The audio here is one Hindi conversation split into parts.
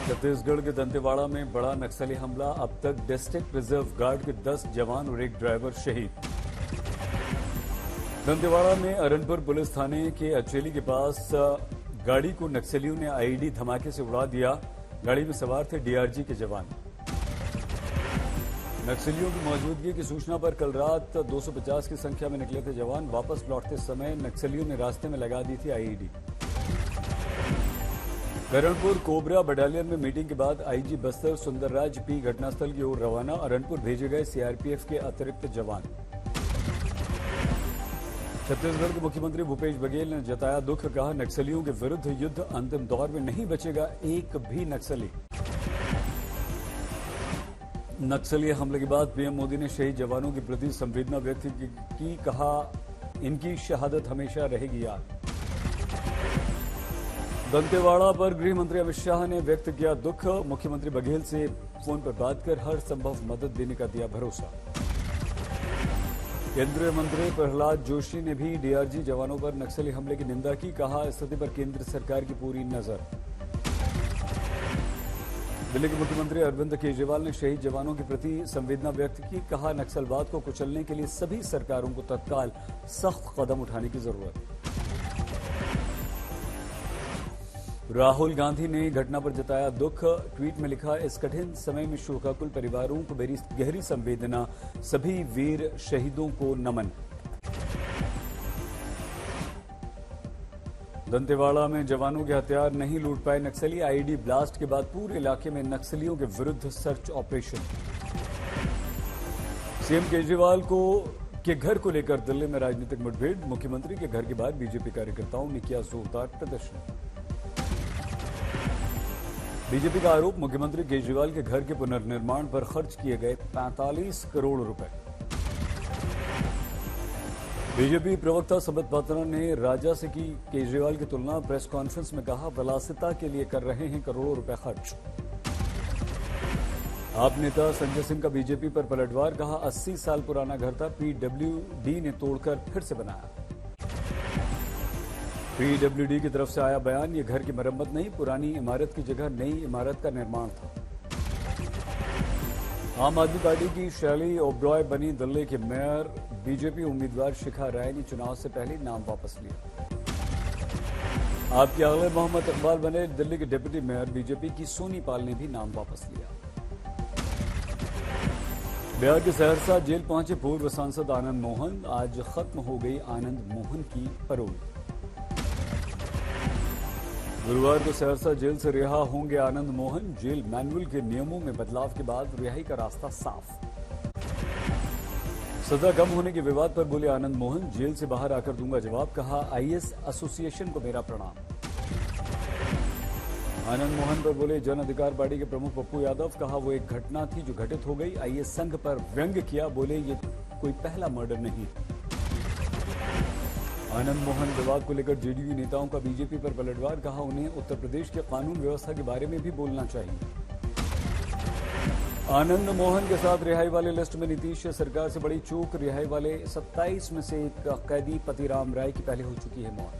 छत्तीसगढ़ के दंतेवाड़ा में बड़ा नक्सली हमला। अब तक डिस्ट्रिक्ट रिजर्व गार्ड के 10 जवान और एक ड्राइवर शहीद। दंतेवाड़ा में अरनपुर पुलिस थाने के अचेली के पास गाड़ी को नक्सलियों ने आईईडी धमाके से उड़ा दिया। गाड़ी में सवार थे डीआरजी के जवान। नक्सलियों की मौजूदगी की सूचना पर कल रात 250 की संख्या में निकले थे जवान। वापस लौटते समय नक्सलियों ने रास्ते में लगा दी थी आईईडी। करणपुर कोबरा बटालियन में मीटिंग के बाद आईजी बस्तर सुंदरराज पी घटनास्थल की ओर रवाना। अरनपुर भेजे गए सीआरपीएफ के अतिरिक्त जवान। छत्तीसगढ़ के मुख्यमंत्री भूपेश बघेल ने जताया दुख। कहा नक्सलियों के विरुद्ध युद्ध अंतिम दौर में नहीं बचेगा एक भी नक्सली। नक्सली हमले के बाद पीएम मोदी ने शहीद जवानों के प्रति संवेदना व्यक्त की। कहा इनकी शहादत हमेशा रहेगी याद। दंतेवाड़ा पर गृह मंत्री अमित शाह ने व्यक्त किया दुख। मुख्यमंत्री बघेल से फोन पर बात कर हर संभव मदद देने का दिया भरोसा। केंद्रीय मंत्री प्रहलाद जोशी ने भी डीआरजी जवानों पर नक्सली हमले की निंदा की। कहा स्थिति पर केंद्र सरकार की पूरी नजर। दिल्ली के मुख्यमंत्री अरविंद केजरीवाल ने शहीद जवानों के प्रति संवेदना व्यक्त की। कहा नक्सलवाद को कुचलने के लिए सभी सरकारों को तत्काल सख्त कदम उठाने की जरूरत। राहुल गांधी ने घटना पर जताया दुख। ट्वीट में लिखा इस कठिन समय में शोकाकुल परिवारों को मेरी गहरी संवेदना। सभी वीर शहीदों को नमन। दंतेवाड़ा में जवानों के हथियार नहीं लूट पाए नक्सली। आईईडी ब्लास्ट के बाद पूरे इलाके में नक्सलियों के विरुद्ध सर्च ऑपरेशन। सीएम केजरीवाल के घर को लेकर दिल्ली में राजनीतिक मुठभेड़। मुख्यमंत्री के घर के बाहर बीजेपी कार्यकर्ताओं ने किया जोरदार प्रदर्शन। बीजेपी का आरोप मुख्यमंत्री केजरीवाल के घर के पुनर्निर्माण पर खर्च किए गए 45 करोड़ रुपए। बीजेपी प्रवक्ता संबित पात्रा ने राजा से की केजरीवाल की तुलना। प्रेस कॉन्फ्रेंस में कहा विलासिता के लिए कर रहे हैं करोड़ों रुपए खर्च। आप नेता संजय सिंह का बीजेपी पर पलटवार। कहा 80 साल पुराना घर था, पीडब्ल्यूडी ने तोड़कर फिर से बनाया। पीडब्ल्यूडी की तरफ से आया बयान ये घर की मरम्मत नहीं, पुरानी इमारत की जगह नई इमारत का निर्माण था। आम आदमी पार्टी की शैली ओबरॉय बनी दिल्ली के मेयर। बीजेपी उम्मीदवार शिखा राय ने चुनाव से पहले नाम वापस लिया। आपके आगले मोहम्मद इकबाल बने दिल्ली के डिप्टी मेयर। बीजेपी की सोनी पाल ने भी नाम वापस लिया। बिहार के सहरसा जेल पहुंचे पूर्व सांसद आनंद मोहन। आज खत्म हो गई आनंद मोहन की पैरोल। गुरुवार को सहरसा जेल से रिहा होंगे आनंद मोहन। जेल मैनुअल के नियमों में बदलाव के बाद रिहाई का रास्ता साफ। सजा कम होने के विवाद पर बोले आनंद मोहन, जेल से बाहर आकर दूंगा जवाब। कहा आईएएस एसोसिएशन को मेरा प्रणाम। आनंद मोहन पर बोले जन अधिकार पार्टी के प्रमुख पप्पू यादव। कहा वो एक घटना थी जो घटित हो गई। आईएएस संघ पर व्यंग्य किया। बोले ये कोई पहला मर्डर नहीं। आनंद मोहन विवाद को लेकर जेडीयू नेताओं का बीजेपी पर पलटवार। कहा उन्हें उत्तर प्रदेश के कानून व्यवस्था के बारे में भी बोलना चाहिए। आनंद मोहन के साथ रिहाई वाले लिस्ट में नीतीश सरकार से बड़ी चूक। रिहाई वाले 27 में से एक कैदी पतिराम राय की पहले हो चुकी है मौत।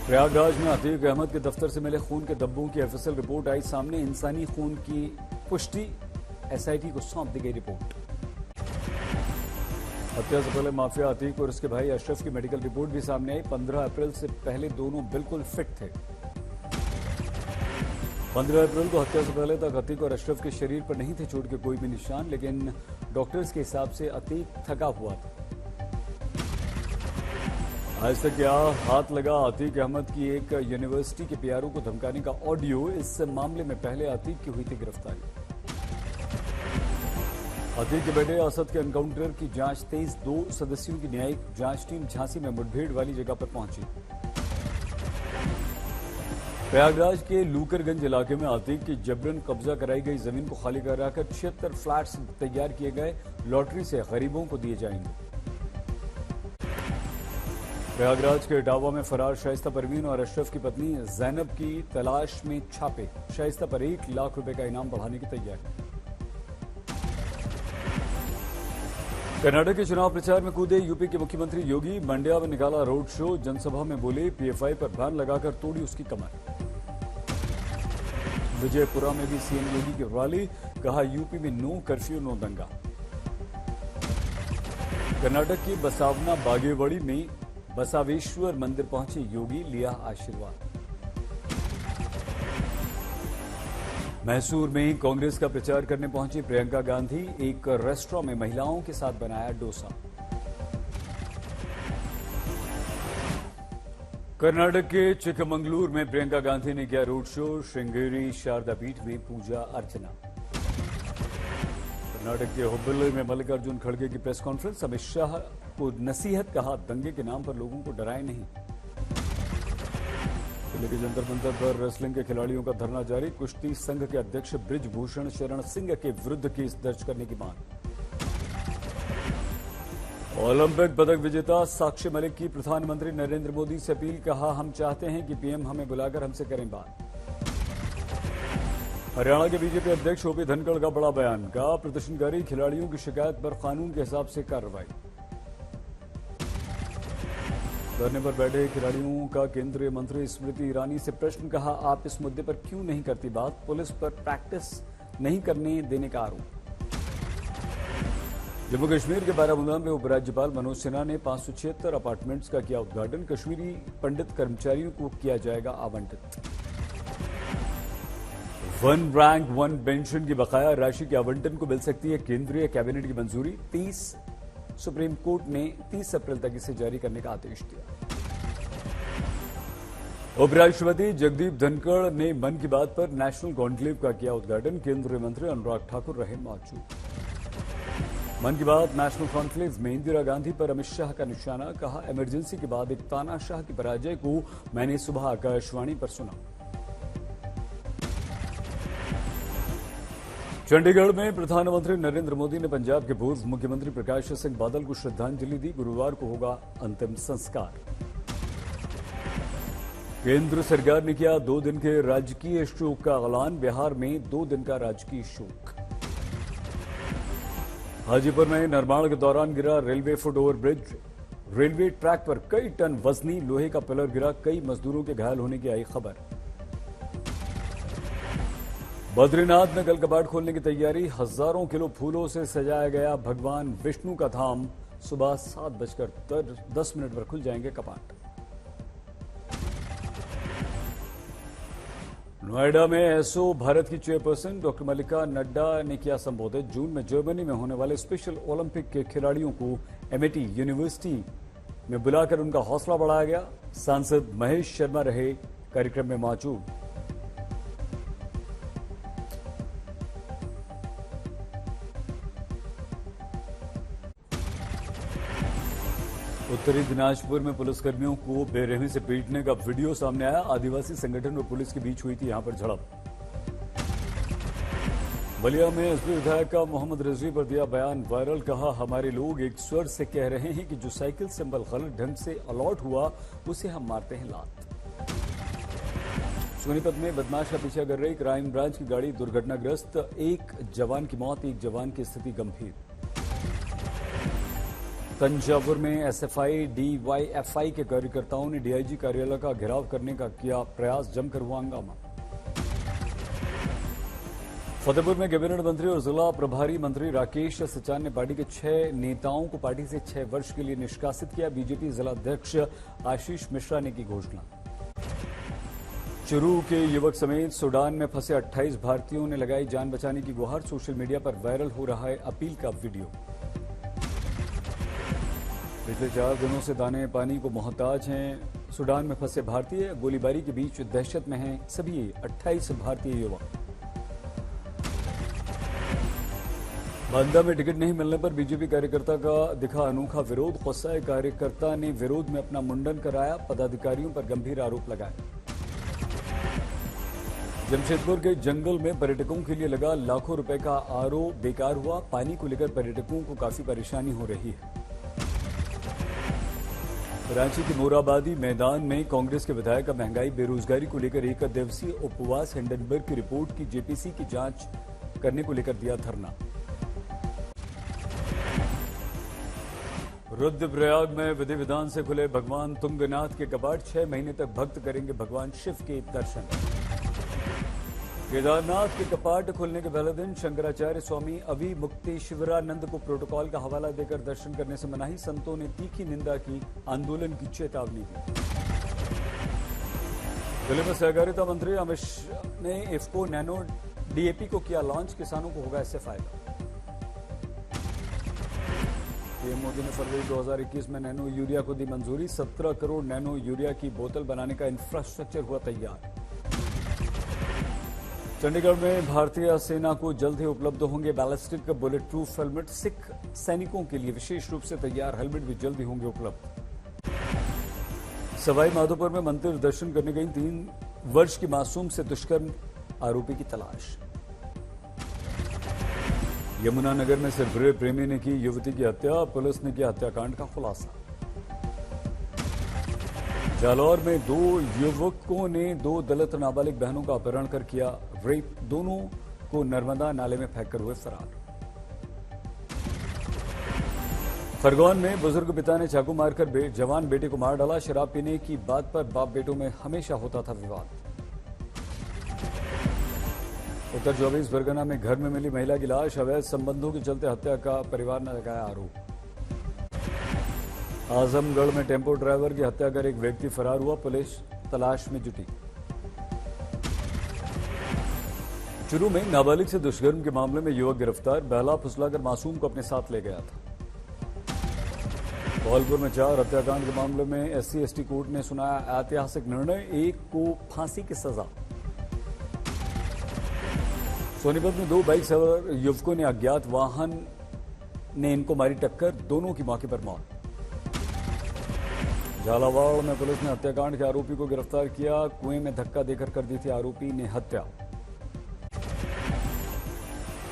प्रयागराज में अतीक अहमद के दफ्तर से मिले खून के धब्बों की एफएसएल रिपोर्ट आई सामने। इंसानी खून की पुष्टि एसआईटी को सौंप दी गई रिपोर्ट। हत्या से पहले माफिया अतीक और उसके भाई अशरफ की मेडिकल रिपोर्ट भी सामने आई। 15 अप्रैल से पहले दोनों बिल्कुल फिट थे। 15 अप्रैल को हत्या से पहले तक अतीक और अशरफ के शरीर पर नहीं थे चोट के कोई भी निशान, लेकिन डॉक्टर्स के हिसाब से अतीक थका हुआ था। आज तक क्या हाथ लगा अतीक अहमद की एक यूनिवर्सिटी के पीआरओ को धमकाने का ऑडियो। इस मामले में पहले अतीक की हुई थी गिरफ्तारी। अतीक के बेटे असद के एनकाउंटर की जांच तेज। 2 सदस्यों की न्यायिक जांच टीम झांसी में मुठभेड़ वाली जगह पर पहुंची। प्रयागराज के लूकरगंज इलाके में अतीक की जबरन कब्जा कराई गई जमीन को खाली कराकर 76 फ्लैट्स तैयार किए गए। लॉटरी से गरीबों को दिए जाएंगे। प्रयागराज के इटावा में फरार शाइस्ता परवीन और अशरफ की पत्नी जैनब की तलाश में छापे। शाइस्ता पर 1 लाख रुपए का इनाम बढ़ाने की तैयारी। कर्नाटक के चुनाव प्रचार में कूदे यूपी के मुख्यमंत्री योगी। मंड्या में निकाला रोड शो। जनसभा में बोले पीएफआई पर बैन लगाकर तोड़ी उसकी कमर। विजयपुरा में भी सीएम योगी की रैली, कहा यूपी में नो कर्फ्यू नो दंगा। कर्नाटक की बसावना बागेवाड़ी में बसावेश्वर मंदिर पहुंचे योगी, लिया आशीर्वाद। मैसूर में कांग्रेस का प्रचार करने पहुंची प्रियंका गांधी, एक रेस्टोरेंट में महिलाओं के साथ बनाया डोसा। कर्नाटक के चिकमंगलूर में प्रियंका गांधी ने किया रोड शो, श्रृंगेरी शारदा पीठ में पूजा अर्चना। कर्नाटक के हुबली में मल्लिकार्जुन खड़गे की प्रेस कॉन्फ्रेंस, अमित शाह को नसीहत, कहा दंगे के नाम पर लोगों को डराए नहीं। दिल्ली के जंतर मंतर पर रेसलिंग के खिलाड़ियों का धरना जारी, कुश्ती संघ के अध्यक्ष ब्रिजभूषण शरण सिंह के विरुद्ध केस दर्ज करने की मांग। ओलंपिक पदक विजेता साक्षी मलिक की प्रधानमंत्री नरेंद्र मोदी से अपील, कहा हम चाहते हैं कि पीएम हमें बुलाकर हमसे करें बात। हरियाणा के बीजेपी अध्यक्ष ओपी धनखड़ का बड़ा बयान, कहा प्रदर्शनकारी खिलाड़ियों की शिकायत पर कानून के हिसाब से कार्रवाई। धरने पर बैठे खिलाड़ियों का केंद्रीय मंत्री स्मृति ईरानी से प्रश्न, कहा आप इस मुद्दे पर क्यों नहीं करती बात, पुलिस पर प्रैक्टिस नहीं करने देने का आरोप। जम्मू कश्मीर के बारामूला में उपराज्यपाल मनोज सिन्हा ने 576 अपार्टमेंट्स का किया उद्घाटन, कश्मीरी पंडित कर्मचारियों को किया जाएगा आवंटित। वन रैंक वन पेंशन की बकाया राशि के आवंटन को मिल सकती है केंद्रीय कैबिनेट की मंजूरी, सुप्रीम कोर्ट ने 30 अप्रैल तक इसे जारी करने का आदेश दिया। उपराष्ट्रपति जगदीप धनखड़ ने मन की बात पर नेशनल कॉन्क्लेव का किया उद्घाटन, केंद्रीय मंत्री अनुराग ठाकुर रहे मौजूद। मन की बात नेशनल कॉन्क्लेव में इंदिरा गांधी पर अमित शाह का निशाना, कहा इमरजेंसी के बाद एक तानाशाह की पराजय को मैंने सुबह आकाशवाणी पर सुना। चंडीगढ़ में प्रधानमंत्री नरेंद्र मोदी ने पंजाब के पूर्व मुख्यमंत्री प्रकाश सिंह बादल को श्रद्धांजलि दी, गुरुवार को होगा अंतिम संस्कार। केंद्र सरकार ने किया 2 दिन के राजकीय शोक का ऐलान, बिहार में 2 दिन का राजकीय शोक। हाजीपुर में निर्माण के दौरान गिरा railway foot over bridge, railway track पर कई टन वजनी लोहे का पिलर गिरा, कई मजदूरों के घायल होने की आई खबर। बद्रीनाथ में कल कपाट खोलने की तैयारी, हजारों किलो फूलों से सजाया गया भगवान विष्णु का धाम, सुबह 7:10 पर खुल जाएंगे कपाट। नोएडा में एसओ भारत की चेयरपर्सन डॉक्टर मल्लिका नड्डा ने किया संबोधित, जून में जर्मनी में होने वाले स्पेशल ओलंपिक के खिलाड़ियों को एमआईटी यूनिवर्सिटी में बुलाकर उनका हौसला बढ़ाया गया। सांसद महेश शर्मा रहे कार्यक्रम में मौजूद। उत्तरी दिनाजपुर में पुलिसकर्मियों को बेरहमी से पीटने का वीडियो सामने आया, आदिवासी संगठन और पुलिस के बीच हुई थी यहां पर झड़प। बलिया में एसपी विधायक का मोहम्मद रिजवी पर दिया बयान वायरल, कहा हमारे लोग एक स्वर से कह रहे हैं कि जो साइकिल सिंबल गलत ढंग से अलॉट हुआ उसे हम मारते हैं लात। सोनीपत में बदमाश का पीछा कर रही क्राइम ब्रांच की गाड़ी दुर्घटनाग्रस्त, एक जवान की मौत, एक जवान की स्थिति गंभीर। तंजावुर में एसएफआई डीवाईएफआई के कार्यकर्ताओं ने डीआईजी कार्यालय का घेराव करने का किया प्रयास, जमकर हुआ हंगामा। फतेहपुर में कैबिनेट मंत्री और जिला प्रभारी मंत्री राकेश सचान ने पार्टी के 6 नेताओं को पार्टी से 6 वर्ष के लिए निष्कासित किया, बीजेपी जिला अध्यक्ष आशीष मिश्रा ने की घोषणा। चुरू के युवक समेत सूडान में फंसे 28 भारतीयों ने लगाई जान बचाने की गुहार, सोशल मीडिया पर वायरल हो रहा है अपील का वीडियो। पिछले 4 दिनों से दाने पानी को मोहताज हैं सूडान में फंसे भारतीय, गोलीबारी के बीच दहशत में हैं सभी 28 भारतीय युवक। बांदा में टिकट नहीं मिलने पर बीजेपी कार्यकर्ता का दिखा अनोखा विरोध, गुस्साए कार्यकर्ता ने विरोध में अपना मुंडन कराया, पदाधिकारियों पर गंभीर आरोप लगाए। जमशेदपुर के जंगल में पर्यटकों के लिए लगा लाखों रुपए का आरओ बेकार हुआ, पानी को लेकर पर्यटकों को काफी परेशानी हो रही है। रांची के मोराबादी मैदान में कांग्रेस के विधायक का महंगाई बेरोजगारी को लेकर 1 दिवसीय उपवास, हिंडनबर्ग की रिपोर्ट की जेपीसी की जांच करने को लेकर दिया धरना। रुद्रप्रयाग में विधि विधान से खुले भगवान तुंगनाथ के कपाट, 6 महीने तक भक्त करेंगे भगवान शिव के दर्शन। केदारनाथ के कपाट खुलने के पहले दिन शंकराचार्य स्वामी अवि मुक्तेश्वरानंद को प्रोटोकॉल का हवाला देकर दर्शन करने से मनाही। संतों ने तीखी निंदा की, आंदोलन की चेतावनी दी। जिले में सहकारिता मंत्री अमित शाह ने इफ्को नैनो डीएपी को किया लॉन्च, किसानों को होगा इससे फायदा। पीएम मोदी ने फरवरी 2021 में नैनो यूरिया को दी मंजूरी। 17 करोड़ नैनो यूरिया की बोतल बनाने का इंफ्रास्ट्रक्चर हुआ तैयार। चंडीगढ़ में भारतीय सेना को जल्द ही उपलब्ध होंगे ballistic bullet proof helmet. Sikh सैनिकों के लिए विशेष रूप से तैयार हेलमेट भी जल्द ही होंगे उपलब्ध। सवाई माधोपुर में मंदिर दर्शन करने गई 3 वर्ष की मासूम से दुष्कर्म आरोपी की तलाश। यमुनानगर में सिरफिरे प्रेमी ने की युवती की हत्या, पुलिस ने किया हत्याकांड का खुलासा। जालौर में 2 युवकों ने 2 दलित नाबालिग बहनों का अपहरण कर किया रेप, दोनों को नर्मदा नाले में फेंककर हुए फरार। खरगोन में बुजुर्ग पिता ने चाकू मारकर जवान बेटे को मार डाला। शराब पीने की बात पर बाप बेटों में हमेशा होता था विवाद। उत्तर 24 परगना में घर में मिली महिला की लाश, अवैध संबंधों के चलते हत्या का परिवार ने लगाया आरोप। आजमगढ़ में टेम्पो ड्राइवर की हत्या कर एक व्यक्ति फरार हुआ, पुलिस तलाश में जुटी। चुरू में नाबालिग से दुष्कर्म के मामले में युवक गिरफ्तार, बहला फुसलाकर मासूम को अपने साथ ले गया था। धौलपुर में 4 हत्याकांड के मामले में SC/ST कोर्ट ने सुनाया ऐतिहासिक निर्णय, एक को फांसी की सजा। सोनीपत में 2 बाइक सवार युवकों ने अज्ञात वाहन ने इनको मारी टक्कर, दोनों की मौके पर मौत। झालावाड़ में पुलिस ने हत्याकांड के आरोपी को गिरफ्तार किया, कुएं में धक्का देकर कर दी थी आरोपी ने हत्या।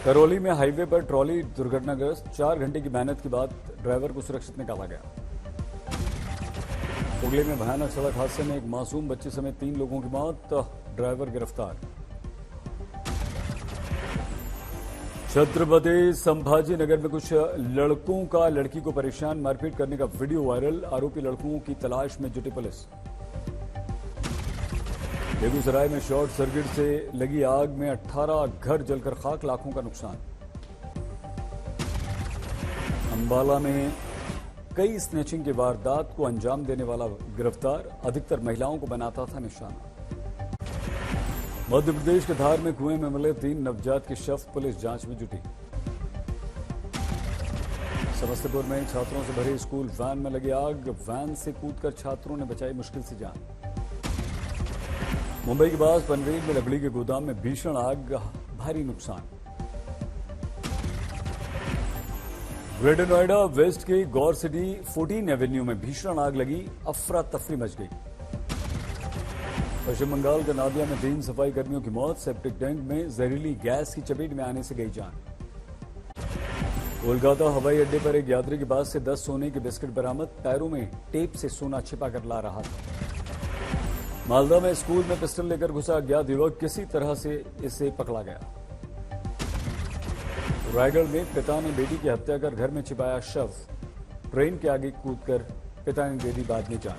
करौली में हाईवे पर ट्रॉली दुर्घटनाग्रस्त, 4 घंटे की मेहनत के बाद ड्राइवर को सुरक्षित निकाला गया। हुगली में भयानक सड़क हादसे में एक मासूम बच्चे समेत 3 लोगों की मौत, ड्राइवर गिरफ्तार। छत्रपति संभाजी नगर में कुछ लड़कों का लड़की को परेशान मारपीट करने का वीडियो वायरल, आरोपी लड़कों की तलाश में जुटी पुलिस। बेगूसराय में शॉर्ट सर्किट से लगी आग में 18 घर जलकर खाक, लाखों का नुकसान। अंबाला में कई स्नैचिंग की वारदात को अंजाम देने वाला गिरफ्तार, अधिकतर महिलाओं को बनाता था निशाना। मध्य प्रदेश के धार में कुएं में मिले 3 नवजात के शव, पुलिस जांच में जुटी। समस्तीपुर में छात्रों से भरी स्कूल वैन में लगी आग, वैन से कूदकर छात्रों ने बचाई मुश्किल से जान। मुंबई के पास पनवेल में लकड़ी के गोदाम में भीषण आग, भारी नुकसान। ग्रेटर नोएडा वेस्ट के गौर सिटी 14 एवेन्यू में भीषण आग लगी, अफरा तफरी मच गई। पश्चिम बंगाल के नादिया में 3 सफाई कर्मियों की मौत, सेप्टिक टैंक में जहरीली गैस की चपेट में आने से गई जान। कोलकाता हवाई अड्डे पर एक यात्री के पास से 10 सोने के बिस्किट बरामद, पैरों में टेप से सोना छिपा कर ला रहा था। मालदा में स्कूल में पिस्टल लेकर घुसा अज्ञात युवक, किसी तरह से इसे पकड़ा गया। रायगढ़ में पिता ने बेटी की हत्या कर घर में छिपाया शव, ट्रेन के आगे कूदकर पिता ने दे दी बाद में जान।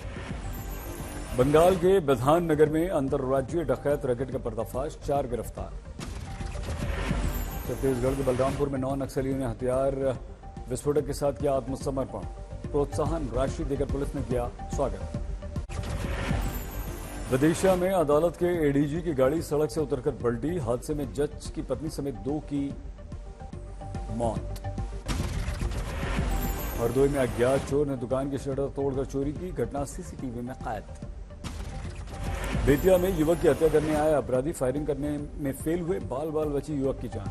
बंगाल के बिधान नगर में अंतर्राज्यीय डकैत रैकेट का पर्दाफाश, 4 गिरफ्तार। छत्तीसगढ़ के बलरामपुर में 9 नक्सलियों ने हथियार विस्फोटक के साथ किया आत्मसमर्पण, प्रोत्साहन राशि देकर पुलिस ने किया स्वागत। विदिशा में अदालत के एडीजी की गाड़ी सड़क से उतरकर पलटी, हादसे में जज की पत्नी समेत 2 की मौत। हरदोई में अज्ञात चोर ने दुकान की शटर तोड़कर चोरी की, घटना सीसीटीवी में कैद। बेतिया में युवक की हत्या करने आए अपराधी फायरिंग करने में फेल हुए, बाल बाल बची युवक की जान।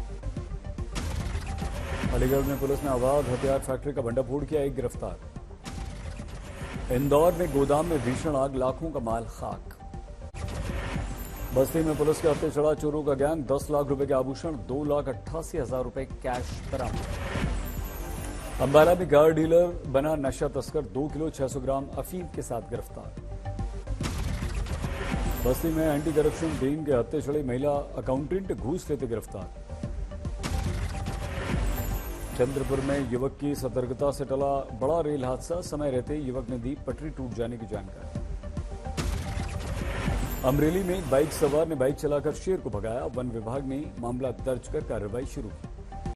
अलीगढ़ में पुलिस ने अवैध हथियार फैक्ट्री का भंडाफोड़ किया, 1 गिरफ्तार। इंदौर में गोदाम में भीषण आग, लाखों का माल खाक। बस्ती में पुलिस के हत्थे चढ़ा चोरों का गैंग, 10 लाख रुपए के आभूषण, 2,88,000 रुपए कैश बरामद। अंबाला में कार डीलर बना नशा तस्कर, 2 किलो 600 ग्राम अफीम के साथ गिरफ्तार। बस्ती में एंटी करप्शन टीम के हत्थे चढ़ी महिला अकाउंटेंट, घूस लेते गिरफ्तार। चंद्रपुर में युवक की सतर्कता से टला बड़ा रेल हादसा, समय रहते युवक ने दी पटरी टूट जाने की जानकारी। अमरेली में एक बाइक सवार ने बाइक चलाकर शेर को भगाया। वन विभाग ने मामला दर्ज कर कार्रवाई शुरू की।